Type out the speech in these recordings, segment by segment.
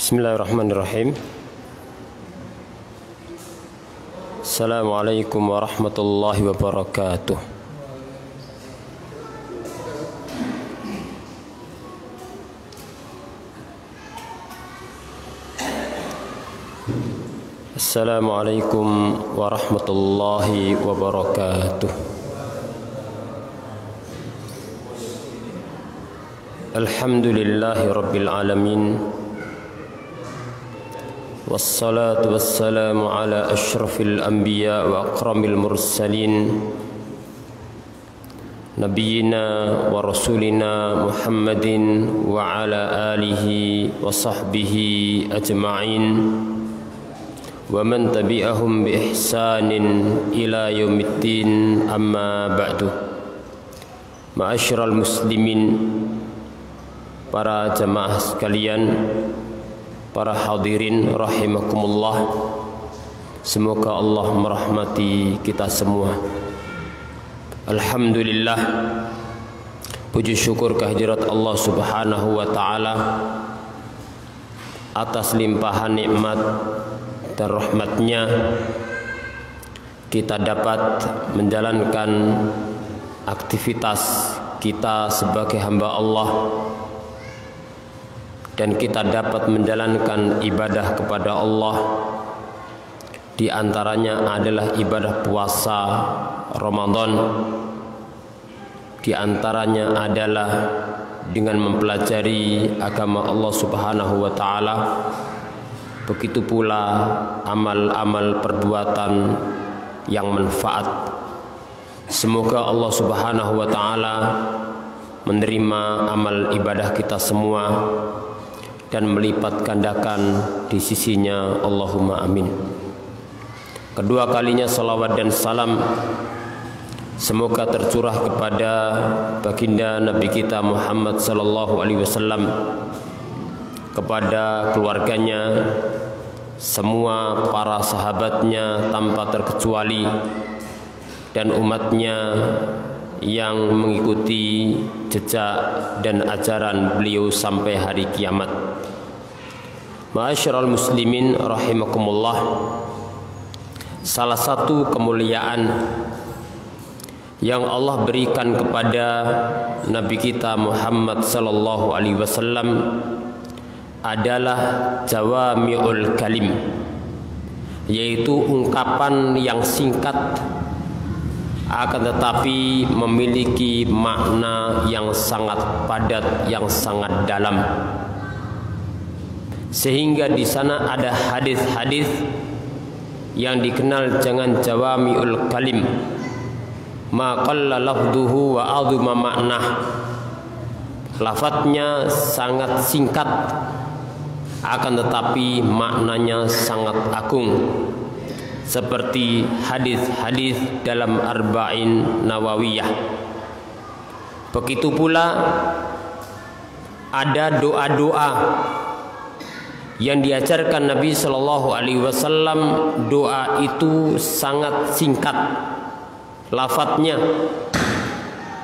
Bismillahirrahmanirrahim. Assalamualaikum warahmatullahi wabarakatuh. Assalamualaikum warahmatullahi wabarakatuh. Alhamdulillahi rabbil alamin. Wassalatu wassalamu ala ashrafil anbiya wa akramil mursalin Nabiyyina wa rasulina Muhammadin wa ala alihi wa sahbihi ajma'in wa man tabi'ahum bi ihsanin ila yaumiddin, amma ba'du. Ma'asyiral muslimin, para jamaah sekalian, para hadirin rahimakumullah, semoga Allah merahmati kita semua. Alhamdulillah, puji syukur kehadirat Allah Subhanahu wa taala atas limpahan nikmat dan rahmatnya kita dapat menjalankan aktivitas kita sebagai hamba Allah, dan kita dapat menjalankan ibadah kepada Allah. Di antaranya adalah ibadah puasa Ramadan. Di antaranya adalah dengan mempelajari agama Allah Subhanahu wa taala. Begitu pula amal-amal perbuatan yang manfaat. Semoga Allah Subhanahu wa taala menerima amal ibadah kita semua dan melipat gandakan di sisinya, Allahumma amin. Kedua kalinya salawat dan salam semoga tercurah kepada baginda Nabi kita Muhammad sallallahu alaihi wasallam, kepada keluarganya, semua para sahabatnya tanpa terkecuali, dan umatnya yang mengikuti jejak dan ajaran beliau sampai hari kiamat. Ma'asyiral muslimin rahimakumullah, salah satu kemuliaan yang Allah berikan kepada Nabi kita Muhammad sallallahu alaihi wasallam adalah jawami'ul kalim, yaitu ungkapan yang singkat akan tetapi memiliki makna yang sangat padat, yang sangat dalam. Sehingga di sana ada hadis-hadis yang dikenal dengan jawami'ul kalim, ma qalla lafduhu wa azuma ma'nah. Lafadznya sangat singkat akan tetapi maknanya sangat agung, seperti hadis-hadis dalam Arba'in Nawawiyah. Begitu pula ada doa-doa yang diajarkan Nabi Shallallahu Alaihi Wasallam. Doa itu sangat singkat lafadznya,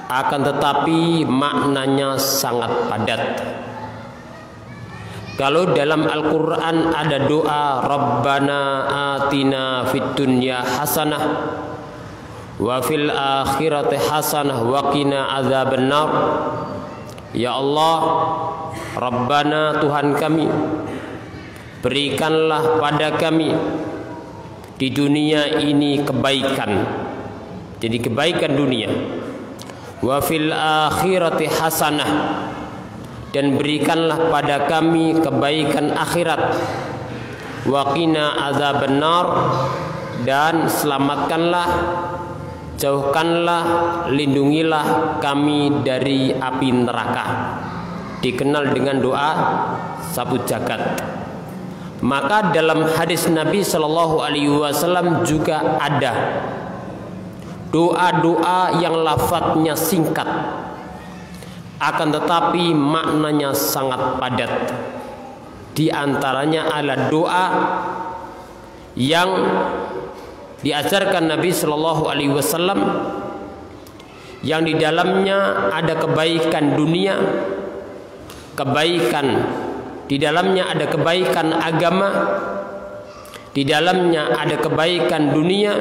akan tetapi maknanya sangat padat. Kalau dalam Al-Quran ada doa Rabbana atina fid dunya hasanah wa fil akhirati hasanah wa qina adzabannar. Ya Allah, Rabbana, Tuhan kami, berikanlah pada kami di dunia ini kebaikan, jadi kebaikan dunia. Wa fil akhirati hasanah, dan berikanlah pada kami kebaikan akhirat. Wa qina adzabannar, dan selamatkanlah, jauhkanlah, lindungilah kami dari api neraka. Dikenal dengan doa sapu jagat. Maka dalam hadis Nabi Shallallahu Alaihi Wasallam juga ada doa-doa yang lafadznya singkat, akan tetapi maknanya sangat padat. Di antaranya adalah doa yang diajarkan Nabi Shallallahu Alaihi Wasallam, yang di dalamnya ada kebaikan dunia, kebaikan di dalamnya ada kebaikan agama, di dalamnya ada kebaikan dunia,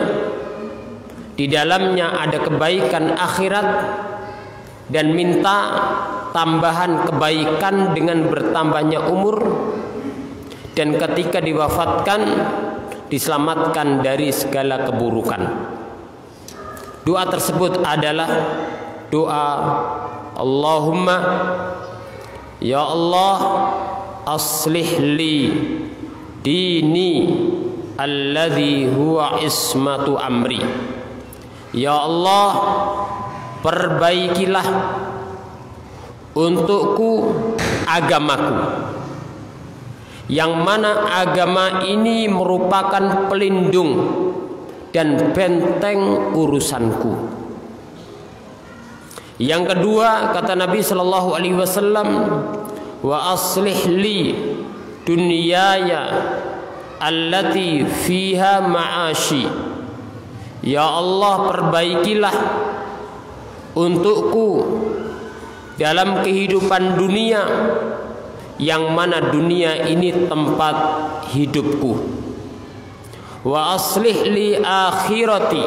di dalamnya ada kebaikan akhirat, dan minta tambahan kebaikan dengan bertambahnya umur, dan ketika diwafatkan diselamatkan dari segala keburukan. Doa tersebut adalah doa Allahumma ya Allah aslih li dini alladhi huwa ismatu amri. Ya Allah, perbaikilah untukku agamaku, yang mana agama ini merupakan pelindung dan benteng urusanku. Yang kedua, kata Nabi sallallahu alaihi wasallam, wa aslih li dunyaya allati fiha ma'ashi. Ya Allah, perbaikilah untukku dalam kehidupan dunia, yang mana dunia ini tempat hidupku. Wa aslih li akhirati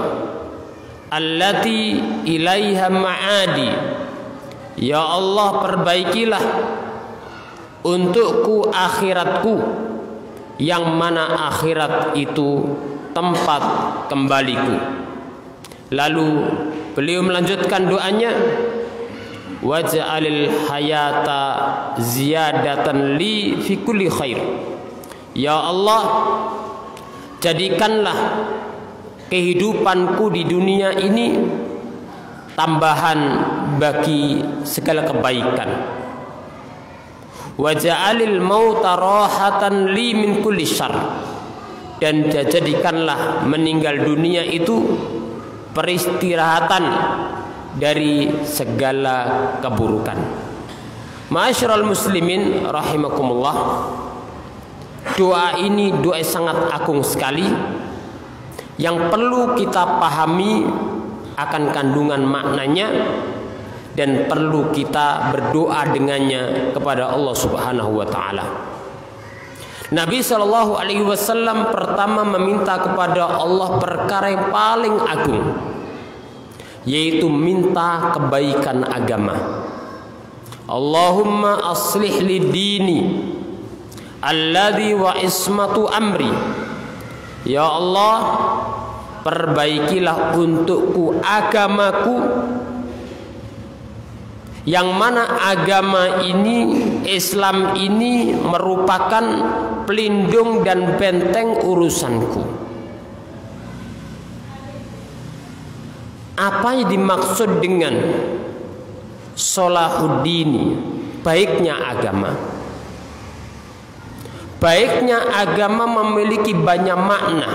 allati ilaiha ma'adi. Ya Allah, perbaikilah untukku akhiratku, yang mana akhirat itu tempat kembaliku. Lalu beliau melanjutkan doanya, waj'alil hayata ziyadatan li fi kulli khair. Ya Allah, jadikanlah kehidupanku di dunia ini tambahan bagi segala kebaikan. Waj'alil mauta rahatan li min kulli syarr. Dan jadikanlah meninggal dunia itu peristirahatan dari segala keburukan. Ma'asyiral muslimin rahimakumullah, doa ini doa sangat agung sekali yang perlu kita pahami akan kandungan maknanya, dan perlu kita berdoa dengannya kepada Allah Subhanahu wa taala. Nabi sallallahu alaihi wasallam pertama meminta kepada Allah perkara yang paling agung, yaitu minta kebaikan agama. Allahumma aslih li dini alladhi wa ismatu amri. Ya Allah, perbaikilah untukku agamaku, yang mana agama ini, Islam ini merupakan pelindung dan benteng urusanku. Apa yang dimaksud dengan solahuddini, baiknya agama? Baiknya agama memiliki banyak makna.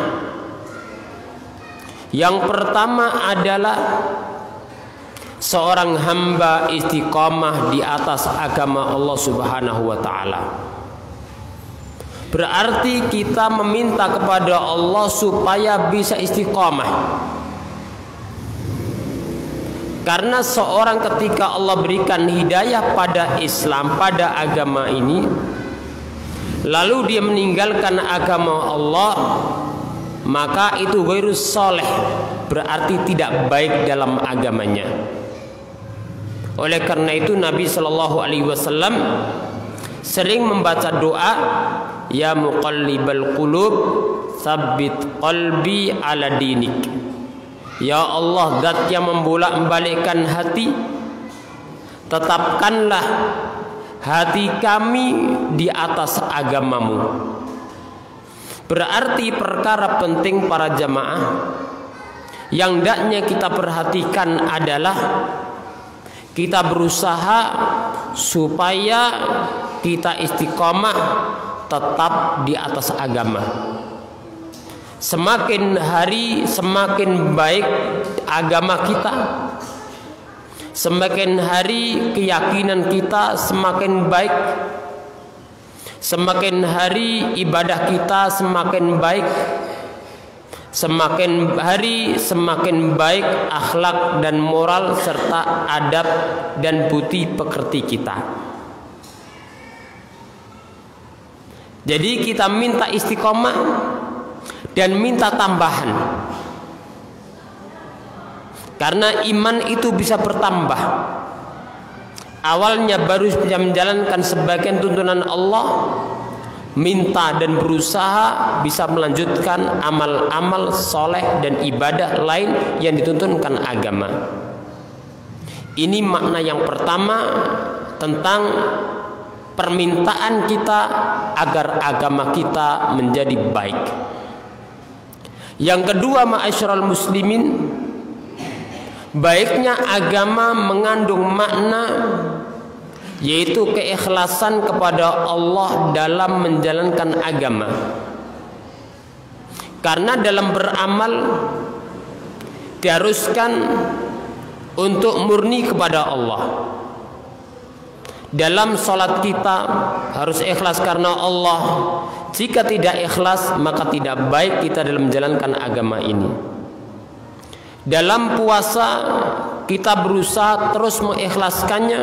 Yang pertama adalah seorang hamba istiqamah di atas agama Allah Subhanahu wa taala. Berarti kita meminta kepada Allah supaya bisa istiqamah. Karena seorang ketika Allah berikan hidayah pada Islam, pada agama ini, lalu dia meninggalkan agama Allah, maka itu ghairu sholih, berarti tidak baik dalam agamanya. Oleh karena itu Nabi sallallahu alaihi wasallam sering membaca doa, ya muqallibal qulub tsabbit qalbi ala dinik. Ya Allah, zat yang membolak-balikkan hati, tetapkanlah hati kami di atas agamamu. Berarti perkara penting para jamaah yang hendaknya kita perhatikan adalah kita berusaha supaya kita istiqomah tetap di atas agama. Semakin hari semakin baik agama kita, semakin hari keyakinan kita semakin baik, semakin hari ibadah kita semakin baik, semakin hari semakin baik akhlak dan moral serta adab dan budi pekerti kita. Jadi kita minta istiqomah dan minta tambahan. Karena iman itu bisa bertambah. Awalnya baru bisa menjalankan sebagian tuntunan Allah, minta dan berusaha bisa melanjutkan amal-amal soleh dan ibadah lain yang dituntunkan agama. Ini makna yang pertama tentang permintaan kita agar agama kita menjadi baik. Yang kedua, ma'asyiral muslimin, baiknya agama mengandung makna yaitu keikhlasan kepada Allah dalam menjalankan agama. Karena dalam beramal diharuskan untuk murni kepada Allah. Dalam sholat kita harus ikhlas karena Allah. Jika tidak ikhlas maka tidak baik kita dalam menjalankan agama ini. Dalam puasa kita berusaha terus mengikhlaskannya,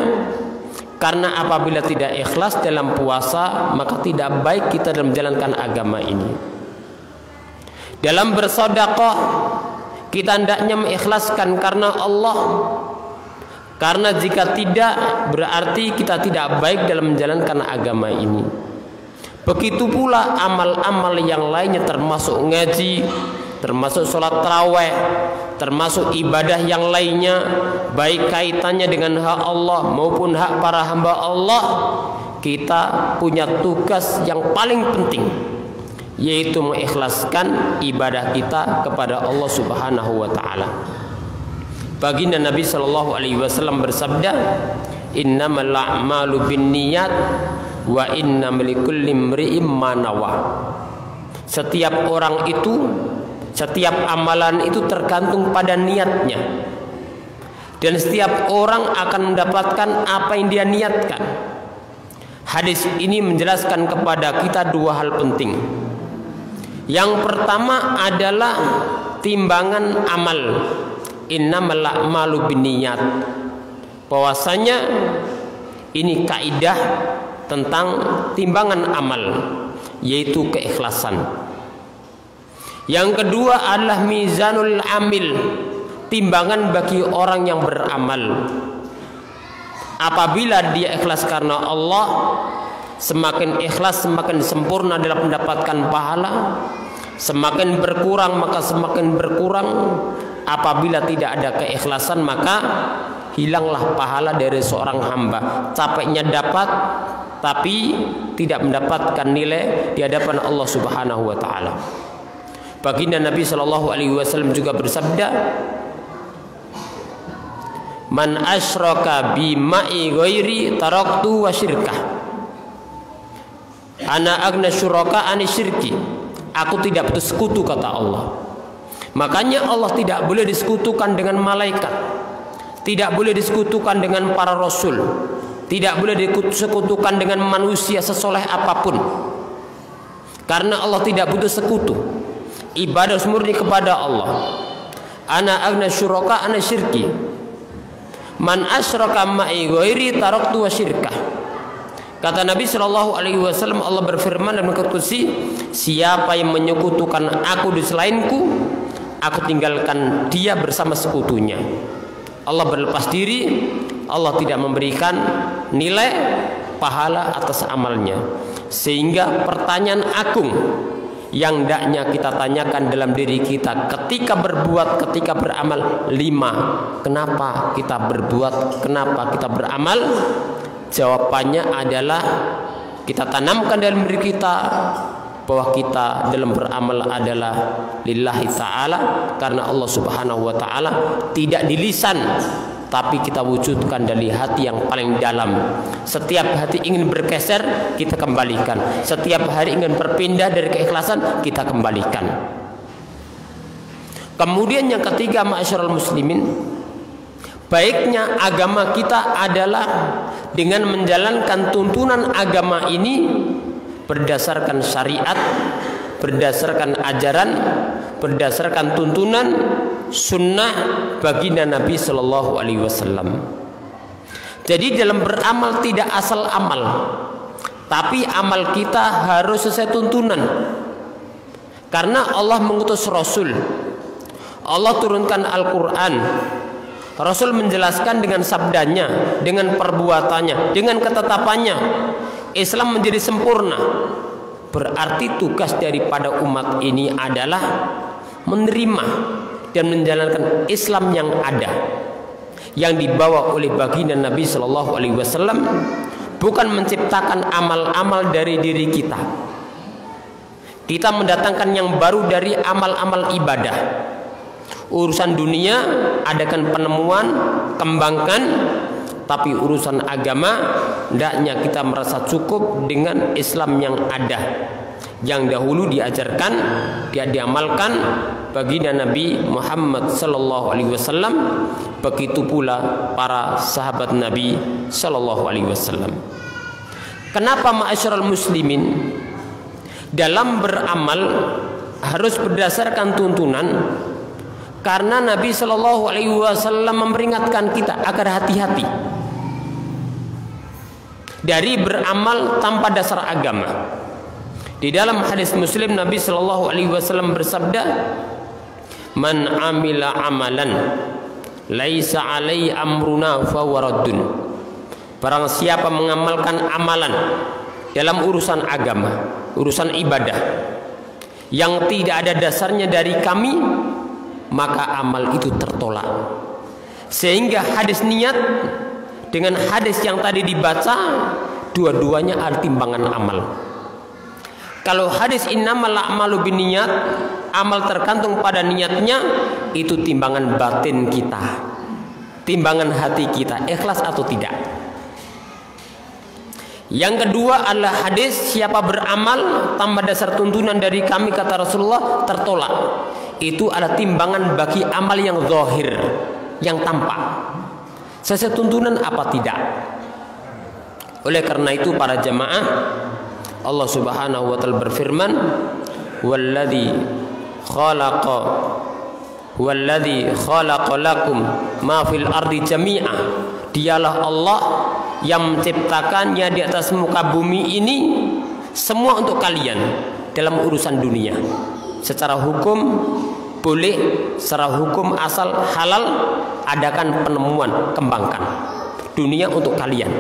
karena apabila tidak ikhlas dalam puasa maka tidak baik kita dalam menjalankan agama ini. Dalam bersedekah kita hendaknya mengikhlaskan karena Allah, karena jika tidak berarti kita tidak baik dalam menjalankan agama ini. Begitu pula amal-amal yang lainnya termasuk ngaji, termasuk sholat tarawih, termasuk ibadah yang lainnya, baik kaitannya dengan hak Allah maupun hak para hamba Allah, kita punya tugas yang paling penting, yaitu mengikhlaskan ibadah kita kepada Allah Subhanahu wa taala. Baginda Nabi sallallahu alaihi wasallam bersabda, "Innamal a'malu binniyat wa innamal likulli imri'in ma nawa." Setiap orang itu, setiap amalan itu tergantung pada niatnya, dan setiap orang akan mendapatkan apa yang dia niatkan. Hadis ini menjelaskan kepada kita dua hal penting. Yang pertama adalah timbangan amal. Innamal a'malu binniyat. Bahwasanya ini kaidah tentang timbangan amal, yaitu keikhlasan. Yang kedua adalah mizanul amil, timbangan bagi orang yang beramal. Apabila dia ikhlas karena Allah, semakin ikhlas semakin sempurna dalam mendapatkan pahala. Semakin berkurang maka semakin berkurang. Apabila tidak ada keikhlasan maka hilanglah pahala dari seorang hamba. Capeknya dapat tapi tidak mendapatkan nilai di hadapan Allah Subhanahu wa taala. Baginda Nabi sallallahu alaihi wasallam juga bersabda, "Man asyraka bi ma'i ghairi taraktu wa syirkah. Ana agna syuraka ani syirki." Aku tidak bersekutu, kata Allah. Makanya Allah tidak boleh disekutukan dengan malaikat, tidak boleh disekutukan dengan para rasul, tidak boleh disekutukan dengan manusia sesoleh apapun. Karena Allah tidak butuh sekutu. Ibadah murni kepada Allah. Ana agna syuraka ana syirki. Man asyraka ma'i ghairi taraktu wa syirkah. Kata Nabi sallallahu alaihi wasallam, Allah berfirman dalam Al-Qudsi, siapa yang menyekutukan aku di selainku, aku tinggalkan dia bersama sekutunya. Allah berlepas diri, Allah tidak memberikan nilai pahala atas amalnya. Sehingga pertanyaan agung yang hendaknya kita tanyakan dalam diri kita ketika berbuat, ketika beramal, 5. Kenapa kita berbuat? Kenapa kita beramal? Jawabannya adalah kita tanamkan dalam diri kita bahwa kita dalam beramal adalah lillahi ta'ala, karena Allah Subhanahu wa ta'ala, tidak di lisan tapi kita wujudkan dari hati yang paling dalam. Setiap hati ingin bergeser, kita kembalikan. Setiap hari ingin berpindah dari keikhlasan, kita kembalikan. Kemudian yang ketiga, ma'asyiral muslimin, baiknya agama kita adalah dengan menjalankan tuntunan agama ini berdasarkan syariat, berdasarkan ajaran, berdasarkan tuntunan sunnah baginda Nabi Sallallahu Alaihi Wasallam. Jadi dalam beramal tidak asal amal, Tapi amal kita harus sesuai tuntunan. Karena Allah mengutus Rasul, Allah turunkan Al-Quran, Rasul menjelaskan dengan sabdanya, dengan perbuatannya, dengan ketetapannya. Islam menjadi sempurna. Berarti tugas daripada umat ini adalah menerima dan menjalankan Islam yang ada, yang dibawa oleh baginda Nabi Shallallahu Alaihi Wasallam, bukan menciptakan amal-amal dari diri kita. Kita mendatangkan yang baru dari amal-amal ibadah. Urusan dunia adakan penemuan, kembangkan, tapi urusan agama hendaknya kita merasa cukup dengan Islam yang ada, yang dahulu diajarkan, diamalkan baginda Nabi Muhammad Sallallahu Alaihi Wasallam. Begitu pula para sahabat Nabi Sallallahu Alaihi Wasallam. Kenapa ma'asyiral muslimin dalam beramal harus berdasarkan tuntunan? Karena Nabi Shallallahu Alaihi Wasallam memperingatkan kita agar hati-hati dari beramal tanpa dasar agama. Di dalam hadis Muslim, Nabi Shallallahu Alaihi Wasallam bersabda, "Man amila amalan laisa alai amruna fahuwa raddun." Barang siapa mengamalkan amalan dalam urusan agama, urusan ibadah, yang tidak ada dasarnya dari kami, maka amal itu tertolak. Sehingga hadis niat dengan hadis yang tadi dibaca, dua-duanya ada timbangan amal. Kalau hadis innamal a'malu binniyat, amal tergantung pada niatnya, itu timbangan batin kita, timbangan hati kita, ikhlas atau tidak. Yang kedua adalah hadis siapa beramal tanpa dasar tuntunan dari kami, kata Rasulullah, tertolak. Itu adalah timbangan bagi amal yang zahir, yang tampak, sesuai tuntunan apa tidak. Oleh karena itu para jamaah, Allah Subhanahu wa taala berfirman, "Walladzi khalaqa lakum ma fil ardi jami'a." Dialah Allah yang menciptakannya di atas muka bumi ini semua untuk kalian dalam urusan dunia. Secara hukum boleh, secara hukum asal halal, adakan penemuan, kembangkan dunia untuk kalian.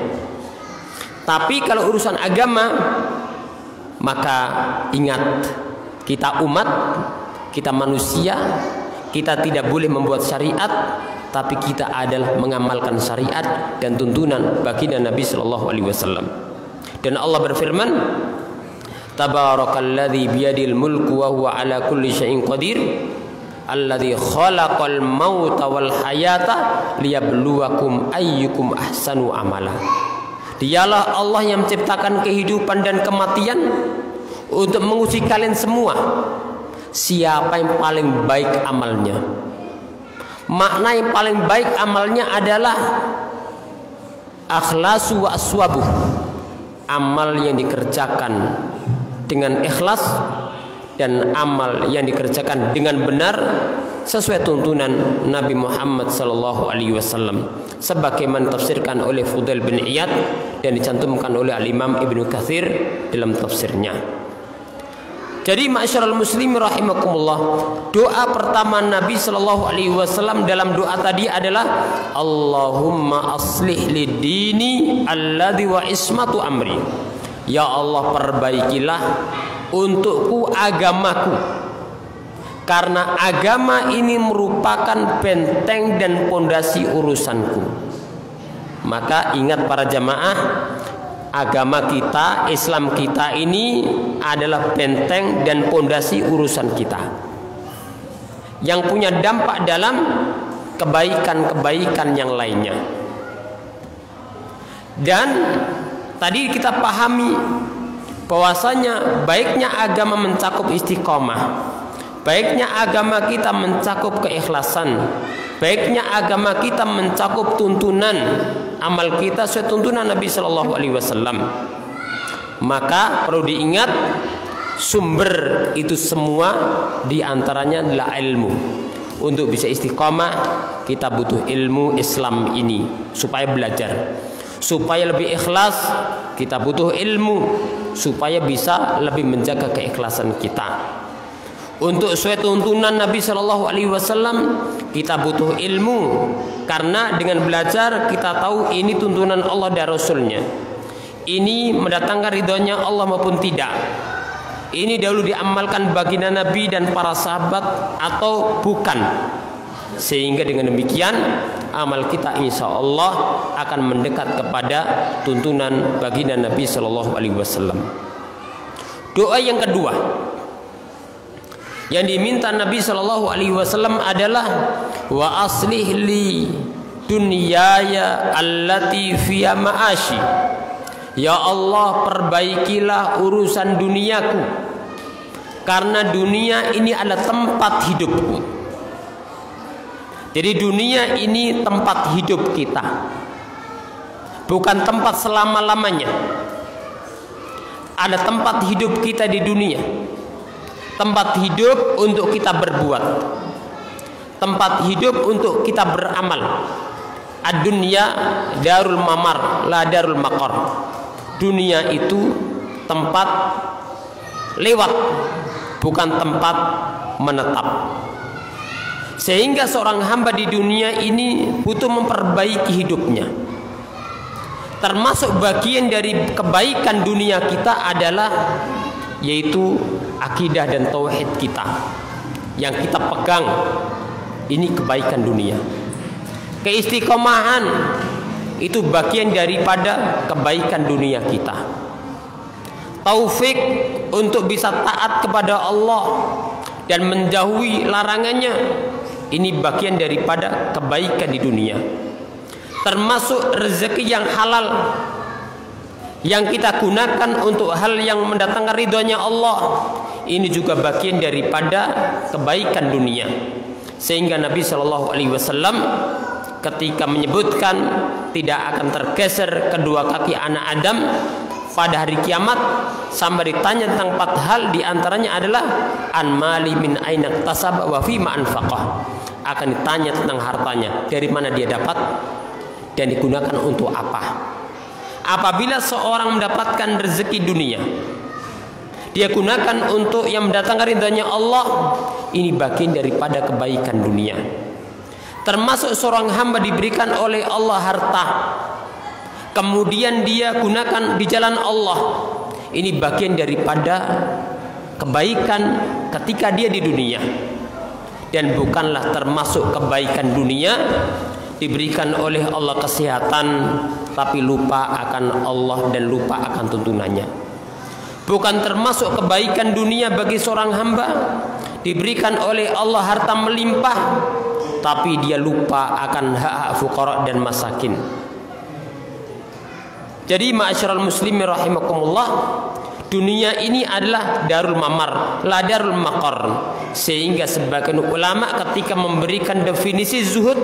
Tapi kalau urusan agama, maka ingat, kita umat, kita manusia, kita tidak boleh membuat syariat, tapi kita adalah mengamalkan syariat dan tuntunan baginda Nabi Sallallahu Alaihi Wasallam. Dan Allah berfirman, "Tabarakalladzi biyadil mulku wa huwa ala kulli syai'in qadir, alladzi khalaqal mauta wal hayata liyabluwakum ayyukum ahsanu amala." Dialah Allah yang menciptakan kehidupan dan kematian untuk menguji kalian semua, siapa yang paling baik amalnya. Makna yang paling baik amalnya adalah akhlasu wa aswabuh, amal yang dikerjakan dengan ikhlas dan amal yang dikerjakan dengan benar sesuai tuntunan Nabi Muhammad sallallahu alaihi wasallam, sebagaimana tafsirkan oleh Fudail bin Iyad dan dicantumkan oleh Al-Imam Ibnu Katsir dalam tafsirnya. Jadi ma'asyiral muslimin rahimakumullah, doa pertama Nabi sallallahu alaihi wasallam dalam doa tadi adalah Allahumma aslih lidini alladzi wa ismatu amri. Ya Allah, perbaikilah untukku agamaku, karena agama ini merupakan benteng dan pondasi urusanku. Maka ingat para jamaah, agama kita, Islam kita ini adalah benteng dan pondasi urusan kita, yang punya dampak dalam kebaikan-kebaikan yang lainnya. Dan tadi kita pahami bahwasanya baiknya agama mencakup istiqomah, baiknya agama kita mencakup keikhlasan, baiknya agama kita mencakup tuntunan amal kita sesuai tuntunan Nabi Shallallahu Alaihi Wasallam. Maka perlu diingat, sumber itu semua diantaranya adalah ilmu. Untuk bisa istiqomah kita butuh ilmu Islam ini supaya belajar. Supaya lebih ikhlas, kita butuh ilmu supaya bisa lebih menjaga keikhlasan kita. Untuk sesuai tuntunan Nabi Shallallahu Alaihi Wasallam, kita butuh ilmu, karena dengan belajar kita tahu ini tuntunan Allah dan Rasulnya. Ini mendatangkan ridhonya Allah maupun tidak. Ini dahulu diamalkan baginda Nabi dan para sahabat atau bukan. Sehingga dengan demikian amal kita insya Allah akan mendekat kepada tuntunan baginda Nabi Shallallahu Alaihi Wasallam. Doa yang kedua yang diminta Nabi Shallallahu Alaihi Wasallam adalah wa aslih li dunyaya allati fiha ma'ashi. Ya Allah, perbaikilah urusan duniaku, karena dunia ini adalah tempat hidupku. Jadi dunia ini tempat hidup kita, bukan tempat selama-lamanya. Ada tempat hidup kita di dunia, tempat hidup untuk kita berbuat, tempat hidup untuk kita beramal. Ad-dunya darul mamar, la darul maqar. Dunia itu tempat lewat, bukan tempat menetap. Sehingga seorang hamba di dunia ini butuh memperbaiki hidupnya. Termasuk bagian dari kebaikan dunia kita adalah yaitu akidah dan tauhid kita yang kita pegang. Ini kebaikan dunia. Keistiqomahan itu bagian daripada kebaikan dunia kita. Taufik untuk bisa taat kepada Allah dan menjauhi larangannya, ini bagian daripada kebaikan di dunia. Termasuk rezeki yang halal yang kita gunakan untuk hal yang mendatangkan ridhonya Allah, ini juga bagian daripada kebaikan dunia. Sehingga Nabi Shallallahu Alaihi Wasallam ketika menyebutkan tidak akan tergeser kedua kaki anak Adam pada hari kiamat sampai ditanya tentang 4 hal, diantaranya adalah an mali min aina tasab wa fi ma anfaqah. Akan ditanya tentang hartanya, dari mana dia dapat dan digunakan untuk apa. Apabila seorang mendapatkan rezeki dunia, dia gunakan untuk yang mendatangkan ridhonya Allah, ini bagian daripada kebaikan dunia. Termasuk seorang hamba diberikan oleh Allah harta, kemudian dia gunakan di jalan Allah, ini bagian daripada kebaikan ketika dia di dunia. Dan bukanlah termasuk kebaikan dunia diberikan oleh Allah kesehatan tapi lupa akan Allah dan lupa akan tuntunannya. Bukan termasuk kebaikan dunia bagi seorang hamba diberikan oleh Allah harta melimpah tapi dia lupa akan hak-hak fuqara dan masakin. Jadi ma'asyiral muslimin rahimakumullah, dunia ini adalah darul mamar, la darul maqar. Sehingga sebagian ulama ketika memberikan definisi zuhud,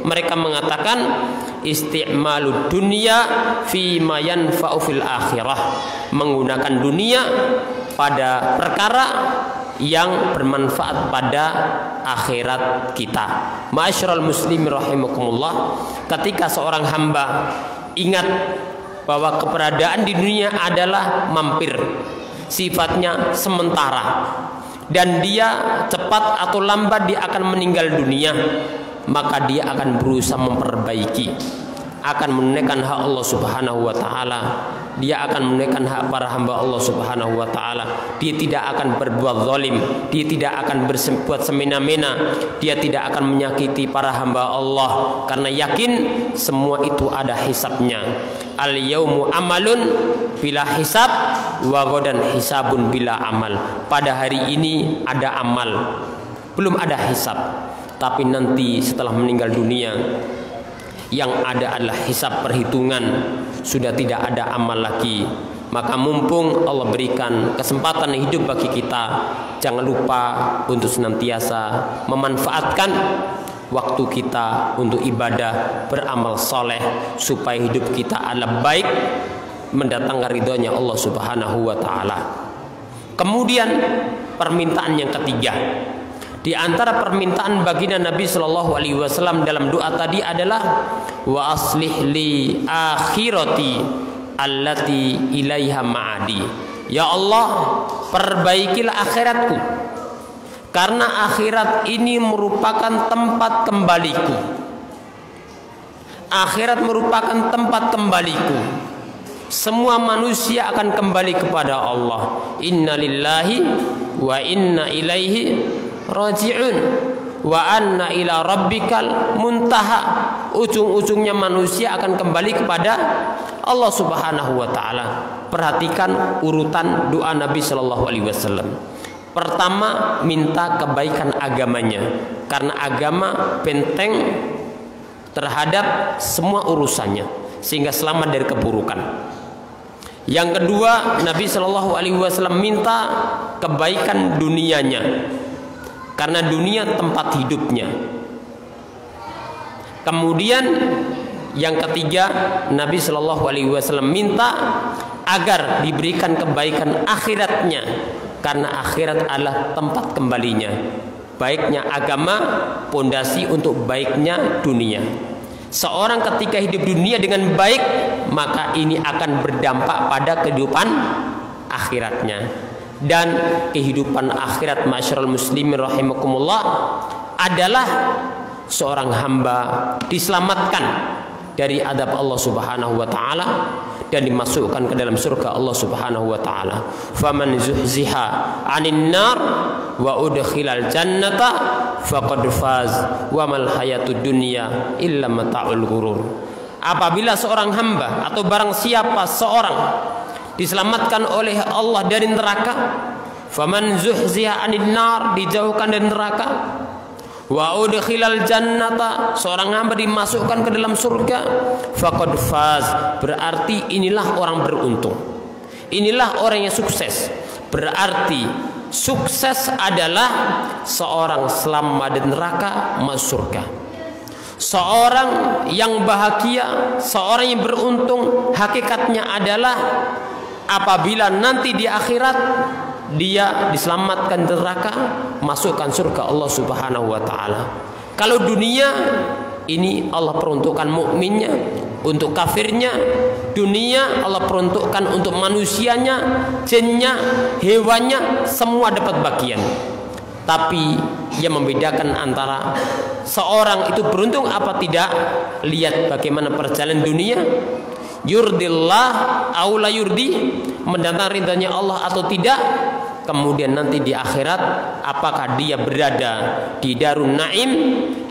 mereka mengatakan isti'malud dunya fi ma yanfa'u fil akhirah, menggunakan dunia pada perkara yang bermanfaat pada akhirat kita. Ma'asyiral muslimin rahimakumullah, ketika seorang hamba ingat bahwa keberadaan di dunia adalah mampir, sifatnya sementara, dan dia cepat atau lambat dia akan meninggal dunia, maka dia akan berusaha memperbaiki, akan menunaikan hak Allah Subhanahu wa taala. Dia akan menunaikan hak para hamba Allah Subhanahu wa taala. Dia tidak akan berbuat zalim, dia tidak akan berbuat semena-mena, dia tidak akan menyakiti para hamba Allah, karena yakin semua itu ada hisabnya. Al yaumu amalun bila hisab wa ghadan hisabun bila amal. Pada hari ini ada amal, belum ada hisab. Tapi nanti setelah meninggal dunia yang ada adalah hisab, perhitungan, sudah tidak ada amal lagi. Maka mumpung Allah berikan kesempatan hidup bagi kita, jangan lupa untuk senantiasa memanfaatkan waktu kita untuk ibadah, beramal soleh, supaya hidup kita adalah baik, mendatangkan ridhonya Allah Subhanahu wa taala. Kemudian permintaan yang ketiga, Di antara permintaan baginda Nabi Shallallahu Alaihi Wasallam dalam doa tadi adalah wa aslih li akhirati allati ilaiha ma'adi. Ya Allah, perbaikilah akhiratku, karena akhirat ini merupakan tempat kembaliku. Akhirat merupakan tempat kembaliku. Semua manusia akan kembali kepada Allah. Inna lillahi wa inna ilaihi raji'un wa anna ila rabbikal muntaha. Ujung-ujungnya manusia akan kembali kepada Allah Subhanahu wa taala. Perhatikan urutan doa Nabi Shallallahu alaihi wasallam. Pertama, minta kebaikan agamanya, karena agama benteng terhadap semua urusannya sehingga selamat dari keburukan. Yang kedua, Nabi Shallallahu alaihi wasallam minta kebaikan dunianya, karena dunia tempat hidupnya. Kemudian yang ketiga, Nabi Shallallahu alaihi wasallam minta agar diberikan kebaikan akhiratnya, karena akhirat adalah tempat kembalinya. Baiknya agama, pondasi untuk baiknya dunia. Seorang ketika hidup dunia dengan baik, maka ini akan berdampak pada kehidupan akhiratnya. Dan kehidupan akhirat, masyarul muslimin rahimakumullah, adalah seorang hamba diselamatkan dari adab Allah Subhanahu wa taala dan dimasukkan ke dalam surga Allah Subhanahu wa taala. Faman zuhziha 'anil nar wa udkhilal jannata faqad faz wa mal hayatud dunya illa mata'ul ghurur. Apabila seorang hamba atau barang siapa seorang diselamatkan oleh Allah dari neraka, faman zuhziha 'anil nar, dijauhkan dari neraka, wa udkhilal jannata, seorang hamba dimasukkan ke dalam surga, faqad faz, berarti inilah orang beruntung, inilah orang yang sukses. Berarti sukses adalah seorang selamat dari neraka, masuk surga. Seorang yang bahagia, seorang yang beruntung, hakikatnya adalah apabila nanti di akhirat dia diselamatkan dari neraka, masukkan surga Allah Subhanahu wa taala. Kalau dunia ini Allah peruntukkan mukminnya, untuk kafirnya. Dunia Allah peruntukkan untuk manusianya, jinnya, hewannya, semua dapat bagian. Tapi yang membedakan antara seorang itu beruntung apa tidak, lihat bagaimana perjalanan dunia. Yurdillah aula yurdi, mendatangkan ridhanya Allah atau tidak. Kemudian nanti di akhirat, apakah dia berada di darun naim,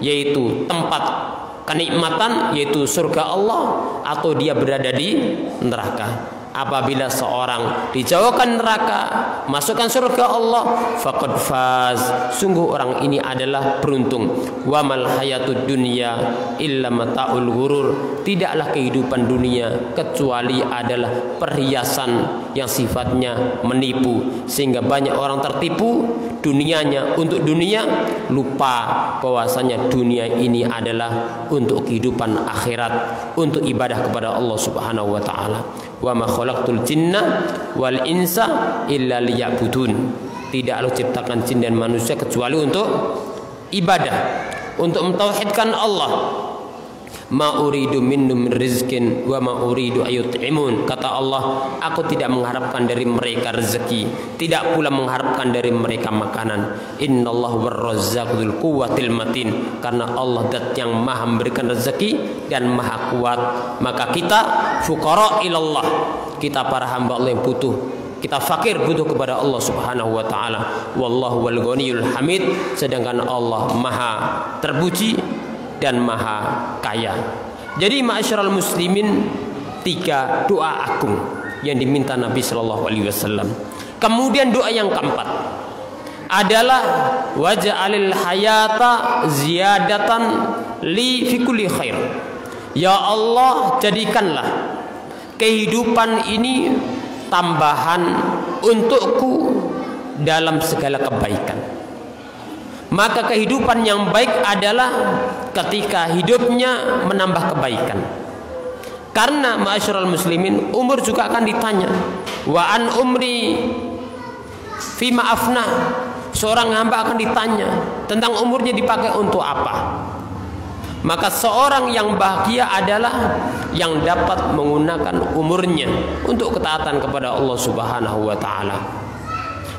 yaitu tempat kenikmatan, yaitu surga Allah, atau dia berada di neraka. Apabila seorang dijauhkan neraka, masukkan surga Allah, faqad faz, sungguh orang ini adalah beruntung. Wa mal hayatud dunya illa mata'ul ghurur, tidaklah kehidupan dunia kecuali adalah perhiasan yang sifatnya menipu, sehingga banyak orang tertipu dunianya untuk dunia, lupa bahwasanya dunia ini adalah untuk kehidupan akhirat, untuk ibadah kepada Allah Subhanahu wa taala. Wa ma khalaqtul jinna wal insa illa liya'budun, tidak Allah ciptakan jin dan manusia kecuali untuk ibadah, untuk mentauhidkan Allah. Ma uridu minhum rizqin wa ma uridu ayut'imun, kata Allah, aku tidak mengharapkan dari mereka rezeki, tidak pula mengharapkan dari mereka makanan. Innallahu warrazzaqul quwwatil matin, karena Allah zat yang maha memberikan rezeki dan maha kuat. Maka kita fuqara ilallah, kita para hamba Allah yang butuh, kita fakir, butuh kepada Allah Subhanahu wa taala. Wallahu wal ghaniyul hamid, sedangkan Allah maha terpuji dan maha kaya. Jadi ma'asyiral muslimin, 3 doa agung yang diminta Nabi Shallallahu alaihi wasallam. Kemudian doa yang keempat adalah waj'alil hayata ziyadatan li fi kulli khair. Ya Allah, jadikanlah kehidupan ini tambahan untukku dalam segala kebaikan. Maka kehidupan yang baik adalah ketika hidupnya menambah kebaikan. Karena ma'asyiral muslimin, umur juga akan ditanya. Wa an umri fima afna, seorang hamba akan ditanya tentang umurnya dipakai untuk apa. Maka seorang yang bahagia adalah yang dapat menggunakan umurnya untuk ketaatan kepada Allah Subhanahu wa taala.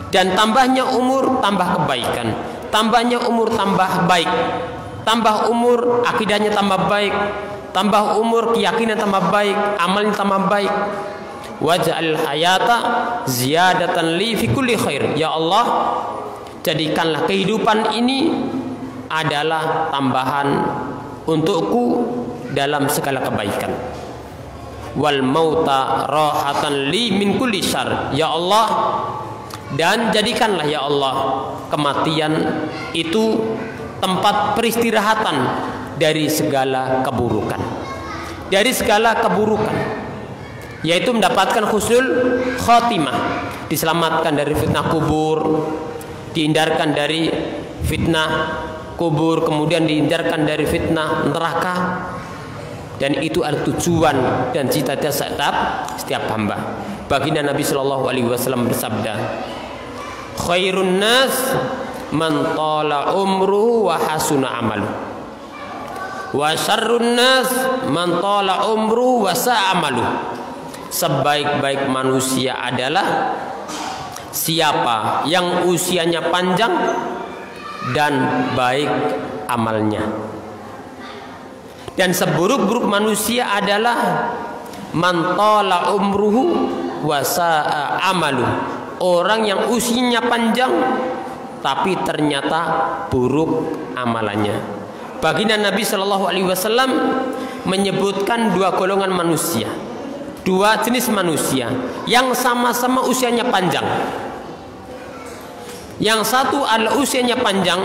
Dan tambahnya umur tambah kebaikan, tambahnya umur tambah baik, tambah umur akidahnya tambah baik, tambah umur keyakinan tambah baik, amalnya tambah baik. Waj'al hayata ziyadatan li fi kulli khair. Ya Allah, jadikanlah kehidupan ini adalah tambahan untukku dalam segala kebaikan. Wal mauta rahatan li min kulli syarr. Ya Allah, dan jadikanlah ya Allah kematian itu tempat peristirahatan dari segala keburukan. Dari segala keburukan, yaitu mendapatkan husnul khotimah, diselamatkan dari fitnah kubur, dihindarkan dari fitnah kubur, kemudian dihindarkan dari fitnah neraka. Dan itu adalah tujuan dan cita-cita setiap hamba. Baginda Nabi Shallallahu Alaihi Wasallam bersabda, khairun nas man tala umruhu wa hasuna amalu, wa syarrun nas man tala umruhu wa sa'a amalu. Sebaik-baik manusia adalah siapa yang usianya panjang dan baik amalnya. Dan seburuk-buruk manusia adalah man tala umruhu wa sa'a amalu, orang yang usianya panjang tapi ternyata buruk amalannya. Baginda Nabi Shallallahu Alaihi Wasallam menyebutkan dua golongan manusia, dua jenis manusia yang sama-sama usianya panjang. Yang satu adalah usianya panjang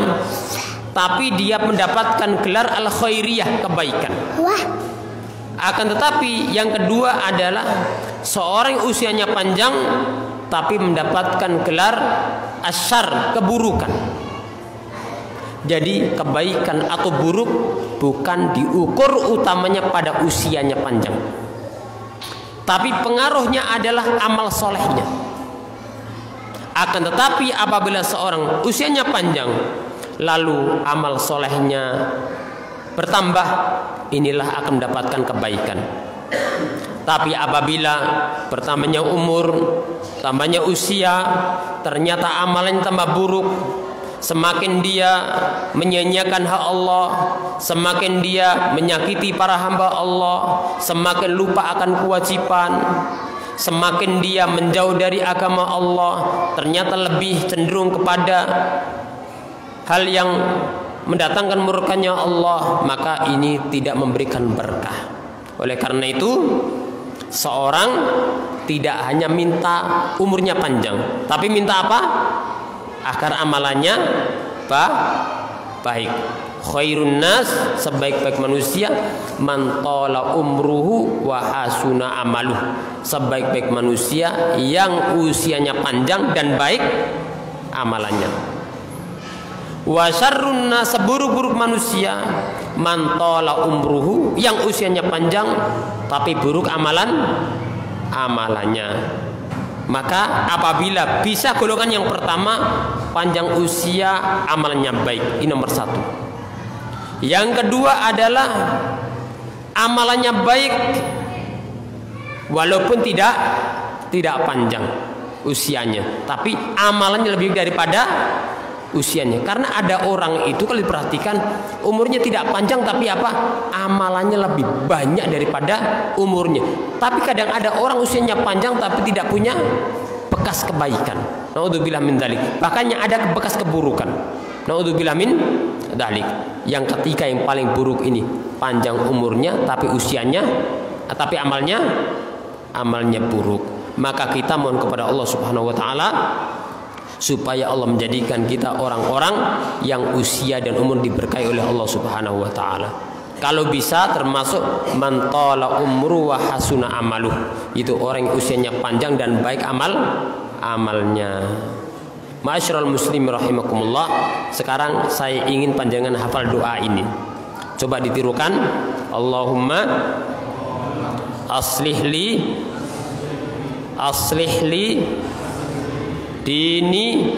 tapi dia mendapatkan gelar al-khairiyah, kebaikan. Akan tetapi yang kedua adalah seorang yang usianya panjang tapi mendapatkan gelar asyar, keburukan. Jadi kebaikan atau buruk bukan diukur utamanya pada usianya panjang, tapi pengaruhnya adalah amal solehnya. Akan tetapi apabila seorang usianya panjang lalu amal solehnya bertambah, inilah akan mendapatkan kebaikan. Tapi apabila bertambahnya umur, tambahnya usia, ternyata amalannya tambah buruk, semakin dia menyia-nyiakan hak Allah, semakin dia menyakiti para hamba Allah, semakin lupa akan kewajiban, semakin dia menjauh dari agama Allah, ternyata lebih cenderung kepada hal yang mendatangkan murkanya Allah, maka ini tidak memberikan berkah. Oleh karena itu, seorang tidak hanya minta umurnya panjang, tapi minta apa? Agar amalannya baik. Khairun nas, sebaik-baik manusia, man tala umruhu wa hasuna amaluh, sebaik-baik manusia yang usianya panjang dan baik amalannya. Wa syarrun nas, seburuk-buruk manusia, man tala umruhu, yang usianya panjang tapi buruk amalannya. Maka apabila bisa golongan yang pertama, panjang usia amalnya baik, ini nomor satu. Yang kedua adalah amalannya baik walaupun tidak panjang usianya, tapi amalannya lebih daripada usianya. Karena ada orang itu kalau diperhatikan umurnya tidak panjang tapi apa? Amalannya lebih banyak daripada umurnya. Tapi kadang ada orang usianya panjang tapi tidak punya bekas kebaikan. Naudzubillah min dzalik. Bahkan ada bekas keburukan. Naudzubillah min dzalik. Yang ketiga yang paling buruk ini, panjang umurnya tapi usianya, tapi amalnya buruk. Maka kita mohon kepada Allah Subhanahu wa taala supaya Allah menjadikan kita orang-orang yang usia dan umur diberkahi oleh Allah Subhanahu wa taala. Kalau bisa termasuk man tala umru wa hasuna amaluh, itu orang yang usianya panjang dan baik amalnya. Ma'asyiral muslimin rahimakumullah, sekarang saya ingin panjangan hafal doa ini. Coba ditirukan. Allahumma aslih li dini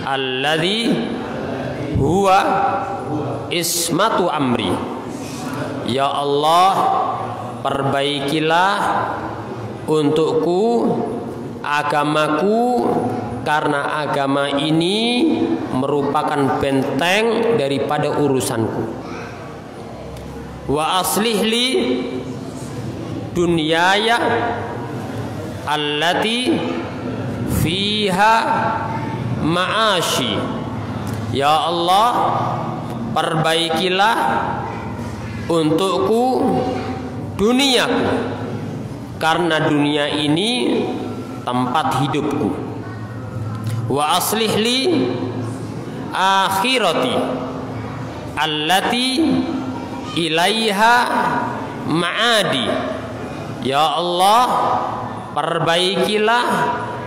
alladhi huwa ismatu amri. Ya Allah, perbaikilah untukku agamaku, karena agama ini merupakan benteng daripada urusanku. Wa aslih li dunyaya allati fiha ma'ashi. Ya Allah, perbaikilah untukku duniaku, karena dunia ini tempat hidupku. Wa aslih li akhirati allati ilaiha ma'adi. Ya Allah, perbaikilah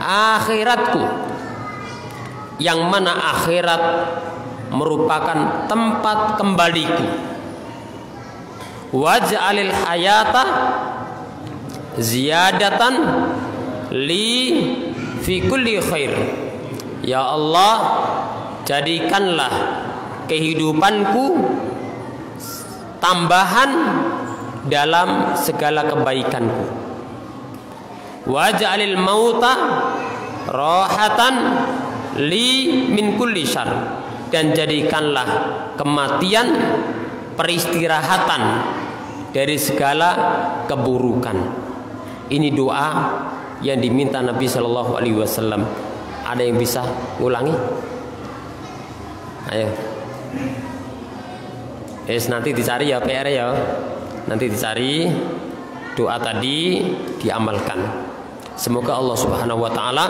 akhiratku, yang mana akhirat merupakan tempat kembaliku. Waj'alil hayata ziyadatan li fi kulli khair. Ya Allah, jadikanlah kehidupanku tambahan dalam segala kebaikanku. Waj'alil mauta rahatan li min kulli syarr. Dan jadikanlah kematian peristirahatan dari segala keburukan. Ini doa yang diminta Nabi Shallallahu Alaihi Wasallam. Ada yang bisa ulangi? Ayo. Nanti dicari ya PR ya. Nanti dicari doa tadi, diamalkan. Semoga Allah Subhanahu Wa Taala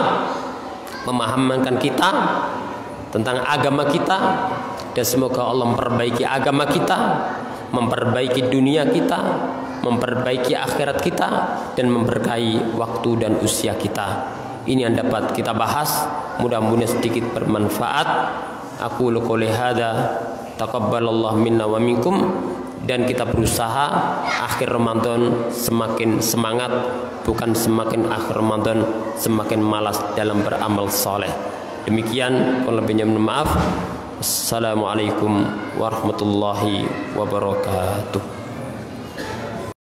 memahamkan kita tentang agama kita, dan semoga Allah memperbaiki agama kita, memperbaiki dunia kita, memperbaiki akhirat kita, dan memberkahi waktu dan usia kita. Ini yang dapat kita bahas, mudah-mudahan sedikit bermanfaat. Aku qouli hadza, taqabbalallahu minna wa minkum. Dan kita berusaha akhir Ramadan semakin semangat, bukan semakin akhir Ramadan semakin malas dalam beramal soleh. Demikian, kurang lebihnya mohon maaf. Assalamualaikum warahmatullahi wabarakatuh.